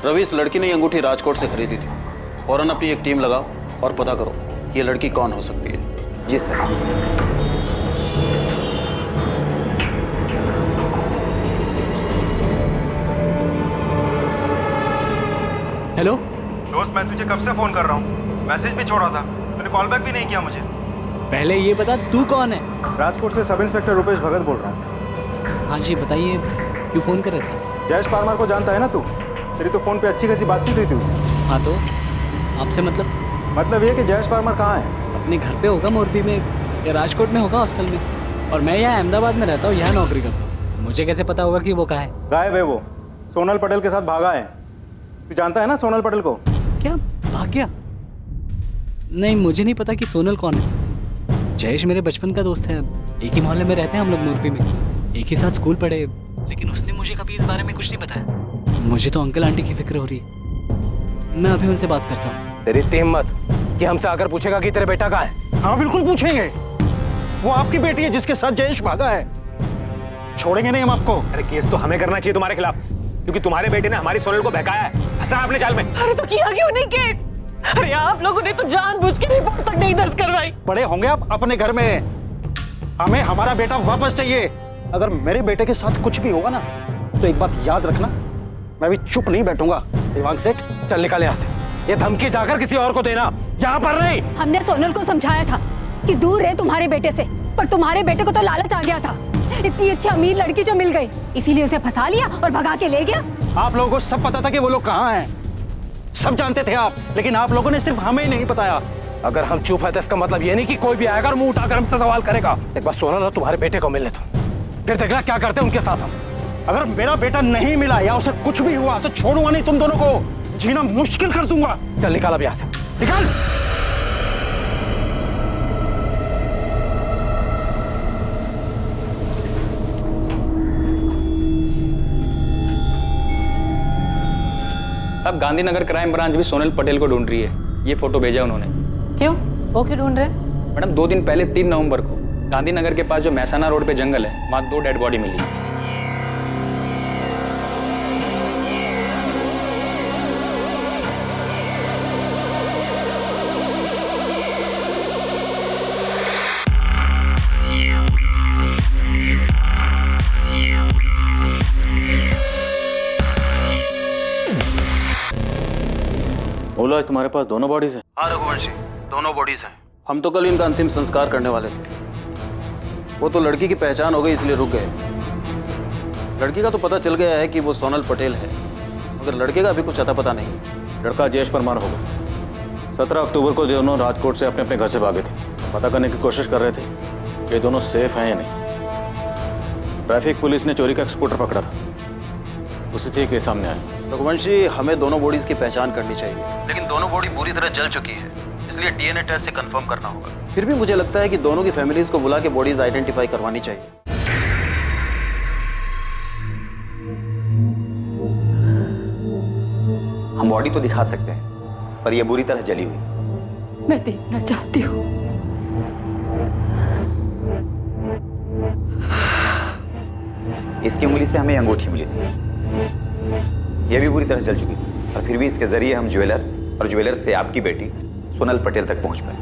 रवि, इस लड़की ने ये अंगूठी राजकोट से खरीदी थी. फौरन अपनी एक टीम लगाओ और पता करो ये लड़की कौन हो सकती है. जी सर. हेलो दोस्त, मैं तुझे कब से फोन कर रहा हूँ, मैसेज भी छोड़ा था, तूने कॉल बैक भी नहीं किया मुझे। पहले ये बता तू कौन है? राजकोट से सब इंस्पेक्टर रुपेश भगत बोल रहा हूँ। हाँ जी बताइए, क्यों फोन कर रहे थे? जयेश परमार को जानता है ना तू? तेरी तो फोन पे अच्छी खासी बातचीत हुई थी उससे। हाँ तो आपसे मतलब ये कि जयेश परमार कहाँ है? अपने घर पे होगा मोरबी में या राजकोट में होगा हॉस्टल में, और मैं यहाँ अहमदाबाद में रहता हूँ, यहाँ नौकरी करता हूँ। मुझे कैसे पता होगा कि वो कहाँ है? गायब है वो, सोनल पटेल के साथ भागा है। तू जानता है ना सोनल पटेल को? क्या भाग गया? नहीं, मुझे नहीं पता कि सोनल कौन है। जयेश मेरे बचपन का दोस्त है, एक ही मोहल्ले में रहते हैं हम लोग मोरबी में, एक ही साथ स्कूल पढ़े, लेकिन उसने मुझे कभी इस बारे में कुछ नहीं बताया। मुझे तो अंकल आंटी की फिक्र हो रही है, मैं अभी उनसे बात करता हूँ। तेरी इतनी हिम्मत कि हमसे आकर पूछेगा कि तेरे बेटा कहाँ है? हाँ बिल्कुल पूछेंगे, वो आपकी बेटी है जिसके साथ जयेश भागा है, छोड़ेंगे नहीं हम आपको। अरे केस तो हमें करना चाहिए तुम्हारे खिलाफ, क्योंकि तुम्हारे बेटे ने हमारी सोनल को बहकाया है, फंसा आपने जाल में। अरे तो किया क्यों नहीं केस? अरे आप लोगों ने तो जानबूझ के रिपोर्ट तक नहीं दर्ज करवाई। बड़े होंगे आप अपने घर में, हमें हमारा बेटा वापस चाहिए। अगर मेरे बेटे के साथ कुछ भी होगा ना, तो एक बात याद रखना, मैं भी चुप नहीं बैठूंगा। दिमाग सेठ, चल निकल यहाँ से। ये धमकी जाकर किसी और को देना, यहाँ पर नहीं। हमने सोनल को समझाया था कि दूर रहे तुम्हारे बेटे से, पर तुम्हारे बेटे को तो लालच आ गया था। इतनी अच्छी अमीर लड़की जो मिल गई, इसीलिए उसे फंसा लिया और भगा के ले गया। आप लोगों को सब पता था कि वो लोग कहाँ हैं, सब जानते थे आप, लेकिन आप लोगों ने सिर्फ हमें ही नहीं बताया। अगर हम चुप है तो इसका मतलब ये नहीं कि कोई भी आएगा और मुंह उठाकर हमसे सवाल करेगा। एक बार सोनल और तुम्हारे बेटे को मिलने दो, फिर देखना क्या करते हैं उनके साथ हम। अगर मेरा बेटा नहीं मिला या उसे कुछ भी हुआ तो छोड़ूंगा नहीं तुम दोनों को, जीना मुश्किल कर दूंगा। चल निकाल अब यहाँ से, निकाल। साहब, गांधीनगर क्राइम ब्रांच भी सोनल पटेल को ढूंढ रही है। ये फोटो भेजा उन्होंने। क्यों? वो क्यों ढूंढ रहे हैं? मैडम 2 दिन पहले 3 नवंबर को गांधीनगर के पास जो मैसाना रोड पे जंगल है, वहाँ 2 डेड बॉडी मिली। बोला तुम्हारे पास दोनों बॉडीज हैं? हाँ रघुवंशी, दोनों बॉडीज हैं। हम तो कल इनका अंतिम संस्कार करने वाले थे, वो तो लड़की की पहचान हो गई इसलिए रुक गए। लड़की का तो पता चल गया है कि वो सोनल पटेल है, मगर लड़के का अभी कुछ अता पता नहीं। लड़का जयेश परमार होगा। 17 अक्टूबर को दोनों राजकोट से अपने अपने घर से भागे थे। पता करने की कोशिश कर रहे थे कि दोनों सेफ हैं या नहीं। ट्रैफिक पुलिस ने चोरी का एक स्कूटर पकड़ा था, उसी से केस सामने आया। रघुवंशी, हमें दोनों बॉडीज की पहचान करनी चाहिए, लेकिन दोनों बॉडी बुरी तरह जल चुकी है, इसलिए डीएनए टेस्ट से कंफर्म करना होगा। फिर भी मुझे लगता है कि दोनों की फैमिलीज को बुला के बॉडीज आइडेंटिफाई करवानी चाहिए। हम बॉडी तो दिखा सकते हैं, पर यह बुरी तरह जली हुई। मैं देखना चाहती हूँ। इसकी उंगली से हमें अंगूठी मिली थी, यह भी बुरी तरह जल चुकी थी, और फिर भी इसके जरिए हम ज्वेलर और ज्वेलर से आपकी बेटी सोनल पटेल तक पहुंच पाए।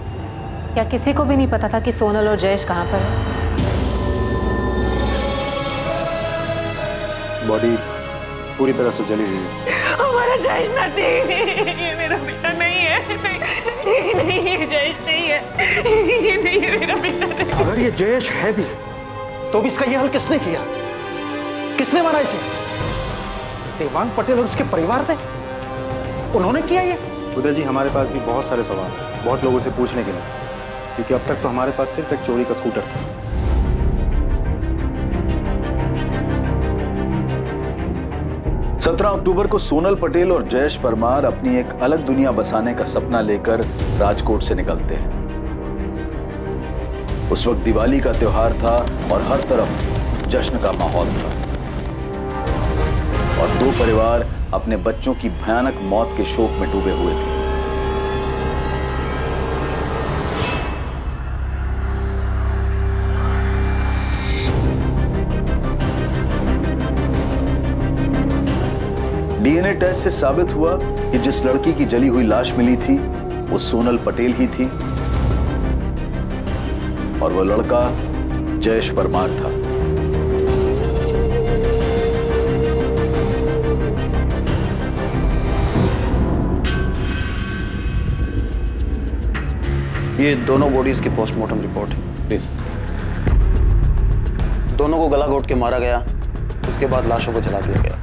क्या किसी को भी नहीं पता था कि सोनल और जयेश कहाँ पर है? बॉडी पूरी तरह से जली हुई है। हमारा जयेश नहीं, ये मेरा बेटा नहीं है। नहीं, ये जयेश नहीं है, ये नहीं है मेरा बेटा नहीं। अगर ये जयेश है भी, तो भी इसका ये हल किसने किया? किसने मारा इसे? देवांग पटेल और उसके परिवार ने? उन्होंने किया ये? उदय जी, हमारे पास भी बहुत सारे सवाल हैं, बहुत लोगों से पूछने के लिए, क्योंकि अब तक तो हमारे पास सिर्फ एक चोरी का स्कूटर था। 17 अक्टूबर को सोनल पटेल और जयेश परमार अपनी एक अलग दुनिया बसाने का सपना लेकर राजकोट से निकलते हैं। उस वक्त दिवाली का त्योहार था और हर तरफ जश्न का माहौल था, और 2 परिवार अपने बच्चों की भयानक मौत के शोक में डूबे हुए थे। डीएनए टेस्ट से साबित हुआ कि जिस लड़की की जली हुई लाश मिली थी वो सोनल पटेल ही थी, और वो लड़का जयेश परमार था। ये दोनों बॉडीज की पोस्टमार्टम रिपोर्ट है। प्लीज। दोनों को गला घोट के मारा गया, उसके बाद लाशों को जला दिया गया।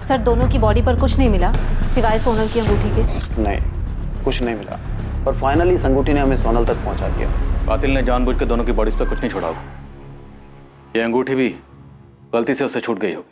सर दोनों की बॉडी पर कुछ नहीं मिला सिवाय सोनल की अंगूठी के? नहीं, कुछ नहीं मिला, पर फाइनली इस अंगूठी ने हमें सोनल तक पहुंचा दिया। कातिल ने जानबूझ के दोनों की बॉडीज पर कुछ नहीं छोड़ा होगा। ये अंगूठी भी गलती से उससे छूट गई होगी।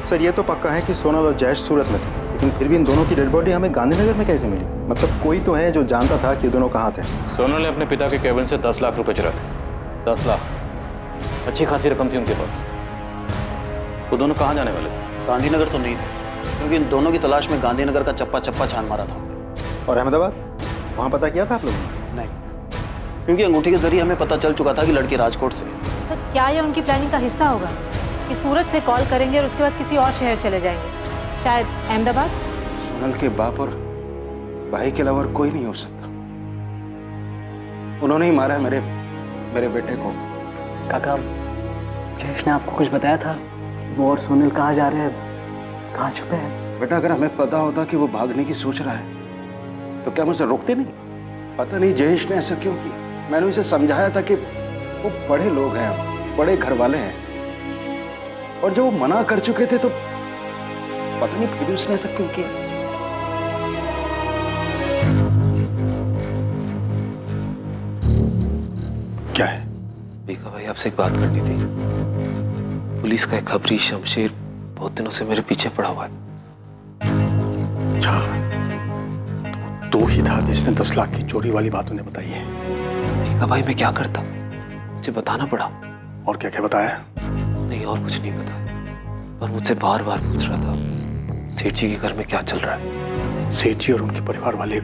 सर ये तो पक्का है कि सोनल और जयेश सूरत में थे, लेकिन फिर भी इन दोनों की डेड बॉडी हमें गांधीनगर में कैसे मिली? मतलब कोई तो है जो जानता था कि ये दोनों कहाँ थे। सोनल ने अपने पिता के केबिन से 10 लाख रुपए चुराए थे। 10 लाख अच्छी खासी रकम थी उनके पास। वो दोनों कहाँ जाने वाले थे? गांधीनगर तो नहीं थे, क्योंकि इन दोनों की तलाश में गांधीनगर का चप्पा चप्पा छान मारा था। और अहमदाबाद, वहाँ पता किया था आप लोगों ने? नहीं, क्योंकि अंगूठी के जरिए हमें पता चल चुका था कि लड़की राजकोट से। तो क्या ये उनकी प्लानिंग का हिस्सा होगा कि सूरत से कॉल करेंगे और उसके बाद किसी और शहर चले जाएंगे, शायद अहमदाबाद? सोनल के बाप और भाई के अलावा कोई नहीं हो सकता। उन्होंने ही मारा है मेरे बेटे को। काका, जयेश ने आपको कुछ बताया था? वो और सोनल कहाँ जा रहे हैं, कहाँ छुपे हैं? बेटा, अगर हमें पता होता कि वो भागने की सोच रहा है तो क्या मुझे रोकते नहीं? पता नहीं जयेश ने ऐसा क्यों किया। मैंने उसे समझाया था कि वो बड़े लोग हैं, बड़े घर वाले हैं, और जब वो मना कर चुके थे तो पता नहीं फिर भी उसने ऐसा क्यों किया। क्या है? बीका भाई, आपसे एक बात करनी थी। पुलिस का एक खबरी शमशेर बहुत दिनों से मेरे पीछे पड़ा हुआ है। अच्छा, तो ही था जिसने 10 लाख की चोरी वाली बात उन्हें बताई है। बीका भाई, मैं क्या करता, मुझे बताना पड़ा। और क्या क्या बताया? नहीं, और कुछ नहीं बताया, पर मुझसे बार बार पूछ रहा था सेठ जी के घर में क्या चल रहा है। सेठ जी और उनके परिवार वाले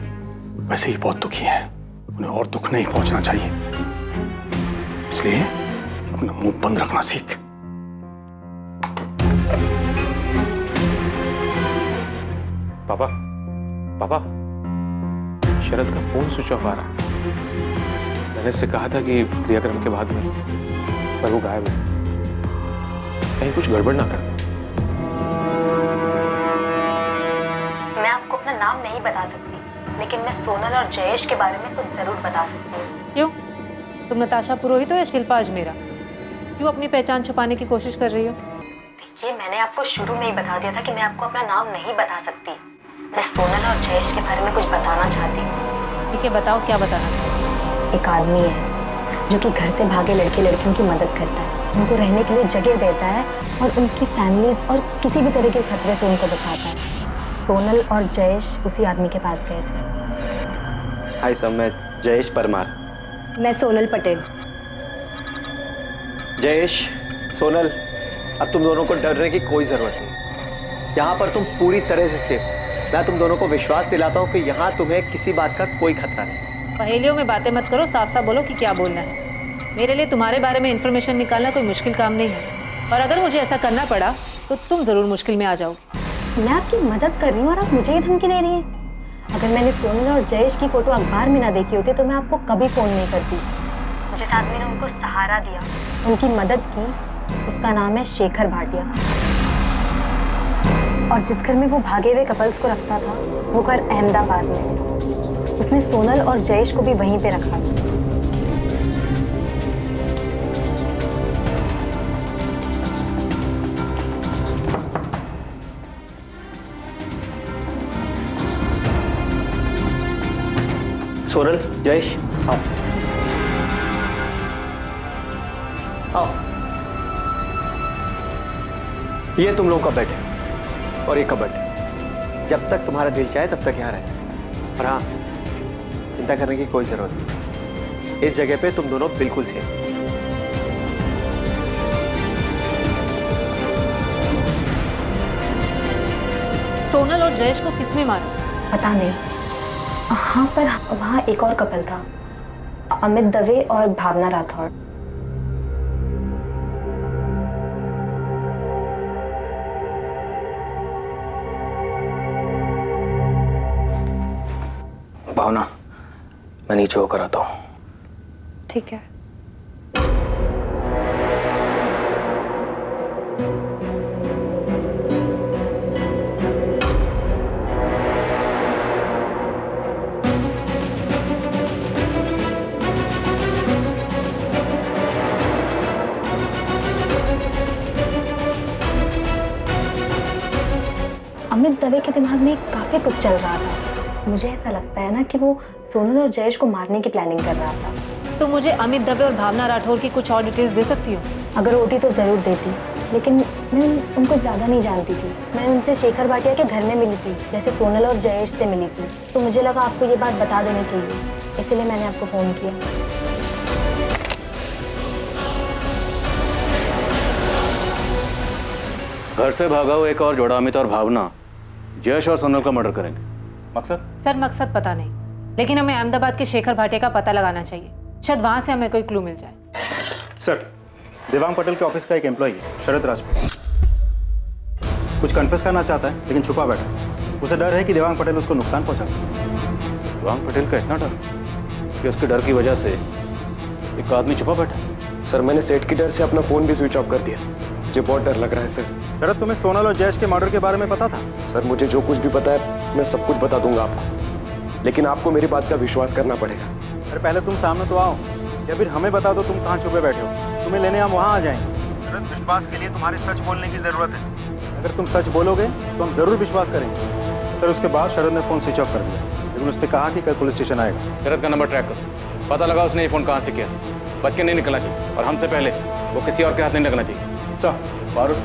वैसे ही बहुत दुखी हैं, उन्हें और दुख नहीं पहुंचना चाहिए, इसलिए अपना मुंह बंद रखना सीख। पापा, पापा, शरद का फोन स्विच ऑफ आ रहा है। मैंने इससे कहा था कि क्रियाक्रम के बाद में, पर वो गायब है। कहीं कुछ गड़बड़ ना कर। मैं आपको अपना नाम नहीं बता सकती, लेकिन मैं सोनल और जयेश के बारे में कुछ जरूर बता सकती हूँ। क्यों? तुम नताशा पुरोहित हो या शिल्पा अजमेरा? क्यों अपनी पहचान छुपाने की कोशिश कर रही हो? देखिए, मैंने आपको शुरू में ही बता दिया था कि मैं आपको अपना नाम नहीं बता सकती। मैं सोनल और जयेश के बारे में कुछ बताना चाहती हूँ। ठीक है, बताओ क्या बताना। एक आदमी है जो कि घर से भागे लड़के लड़कियों की मदद करता है, उनको रहने के लिए जगह देता है और उनकी फैमिलीज और किसी भी तरह के खतरे से उनको बचाता है। सोनल और जयेश उसी आदमी के पास गए थे। हाय सर, मैं जयेश परमार। मैं सोनल पटेल। जयेश, सोनल, अब तुम दोनों को डरने की कोई जरूरत नहीं। यहाँ पर तुम पूरी तरह से सेफ। मैं तुम दोनों को विश्वास दिलाता हूँ कि यहाँ तुम्हें किसी बात का कोई खतरा नहीं। पहेलियों में बातें मत करो, साफ साफ बोलो कि क्या बोलना है। मेरे लिए तुम्हारे बारे में इंफॉर्मेशन निकालना कोई मुश्किल काम नहीं है, और अगर मुझे ऐसा करना पड़ा तो तुम जरूर मुश्किल में आ जाओगे। मैं आपकी मदद कर रही हूँ और आप मुझे ही धमकी दे रही हैं। अगर मैंने सोनल और जयेश की फोटो अखबार में ना देखी होती तो मैं आपको कभी फोन नहीं करती। जिस आदमी ने उनको सहारा दिया, उनकी मदद की, उसका नाम है शेखर भाटिया। और जिस घर में वो भागे हुए कपल्स को रखता था, वो घर अहमदाबाद में है। उसने सोनल और जयेश को भी वहीं पे रखा। सोनल, जयेश, आओ आओ। ये तुम लोगों का बेड है और ये कबर्ड है। जब तक तुम्हारा दिल चाहे तब तक यहाँ रह सकते। और हाँ, चिंता करने की कोई जरूरत नहीं। इस जगह पे तुम दोनों बिल्कुल सेफ। सोनल और जयेश को किसने मारा? पता नहीं। हाँ, पर वहाँ एक और कपल था, अमित दवे और भावना राठौड़। भावना, मैं नीचे होकर आता हूँ। ठीक है। तवे के दिमाग में काफी कुछ चल रहा था। मुझे ऐसा लगता है ना कि वो सोनल और जयेश को मारने की प्लानिंग कर रहा था। तो मुझे अमित दवे और भावना राठौर की कुछ और डिटेल्स दे सकती हो? अगर होती तो जरूर देती, लेकिन मैं उनको ज्यादा नहीं जानती थी। मैं उनसे शेखर भाटिया के घर में मिली थी, जैसे सोनल और जयेश से मिली थी। तो मुझे लगा आपको ये बात बता देनी चाहिए, इसलिए मैंने आपको फोन किया। घर से भागा हुआ एक और जोड़ा अमित और भावना जयेश और सोनल का मर्डर करेंगे। मकसद? सर मकसद पता नहीं, लेकिन हमें अहमदाबाद के शेखर भाटिया का पता लगाना चाहिए। शायद वहां से हमें कोई क्लू मिल जाए। सर, देवांग पटेल के ऑफिस का एक एम्प्लॉई है, शरद राजपूत। कुछ कन्फेस करना चाहता है लेकिन छुपा बैठा है। उसे डर है कि देवांग पटेल उसको नुकसान पहुंचा सकता। देवांग पटेल का इतना डर कि उसके डर की वजह से एक आदमी छुपा बैठा है। सर मैंने सेट की डर से अपना फोन भी स्विच ऑफ कर दिया। मुझे बहुत डर लग रहा है सर। शरद, तुम्हें सोनल और जयेश के मर्डर के बारे में पता था? सर मुझे जो कुछ भी पता है मैं सब कुछ बता दूंगा आपको, लेकिन आपको मेरी बात का विश्वास करना पड़ेगा। अरे पहले तुम सामने तो आओ, या फिर हमें बता दो तुम कहाँ छुपे बैठे हो। तुम्हें लेने हम वहाँ आ जाएंगे। शरद, विश्वास के लिए तुम्हारे सच बोलने की जरूरत है। अगर तुम सच बोलोगे तो हम जरूर विश्वास करेंगे। सर, उसके बाद शरद ने फोन स्विच ऑफ कर दिया, लेकिन उसने कहा कि कल पुलिस स्टेशन आएगा। शरद का नंबर ट्रैक करो, पता लगा उसने ये फोन कहाँ से किया। बच के नहीं निकलना चाहिए और हमसे पहले वो किसी और के हाथ नहीं लगना चाहिए। सर, फारूक,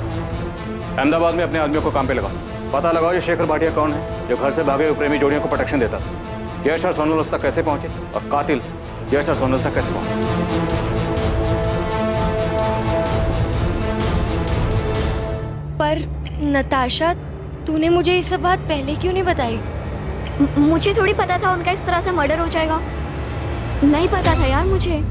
अहमदाबाद में अपने आदमियों को काम पे लगाओ। पता लगाओ ये शेखर भाटिया कौन है जो घर से भागे हुए प्रेमी जोड़ियों को प्रोटेक्शन देता था। जयेश और सोनल उस तक कैसे पहुंचे और कातिल जयेश और सोनल तक कैसे पहुंचे। पर नताशा, तूने मुझे ये सब बात पहले क्यों नहीं बताई? मुझे थोड़ी पता था उनका इस तरह से मर्डर हो जाएगा। नहीं पता था यार मुझे।